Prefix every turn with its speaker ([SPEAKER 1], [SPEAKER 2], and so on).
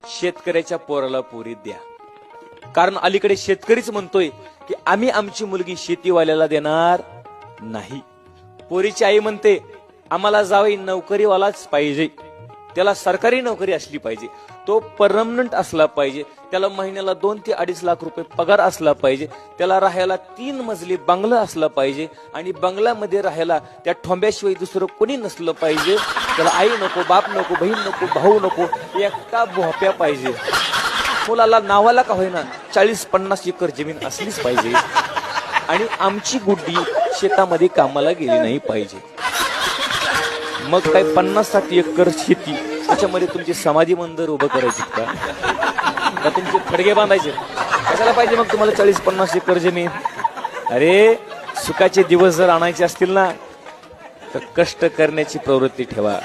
[SPEAKER 1] शेतकऱ्याच्या पोराला पोरी द्या. कारण अलीकडे शेतकरीच म्हणतोय की आम्ही आमची मुलगी शेतीवाल्याला देणार नाही. पोरीची आई म्हणते आम्हाला जावई नोकरीवालाच पाहिजे, त्याला सरकारी नोकरी असली पाहिजे, तो परमनंट असला पाहिजे, त्याला महिन्याला 2 ते 2.5 लाख रुपये पगार असला पाहिजे, त्याला राहायला 3 मजली बंगला असला पाहिजे आणि बंगल्यामध्ये राहायला त्या ठोंब्याशिवाय दुसरं कोणी नसलं पाहिजे. त्याला आई नको, बाप नको, बहीण नको, भाऊ नको, एकटा भोप्या पाहिजे. मुलाला नावाला का होईना 40-50 एकर जमीन असलीच पाहिजे आणि आमची गुड्डी शेतामध्ये कामाला गेली नाही पाहिजे. मग काय 50-60 एकर शेती त्याच्यामध्ये तुमची समाधी मंदिर उभं करायची का तुमचे खडगे बांधायचे? कशाला पाहिजे मग तुम्हाला 40-50 एकर जमीन? अरे सुखाचे दिवस जर आणायचे असतील ना तर कष्ट करण्याची प्रवृत्ती ठेवा.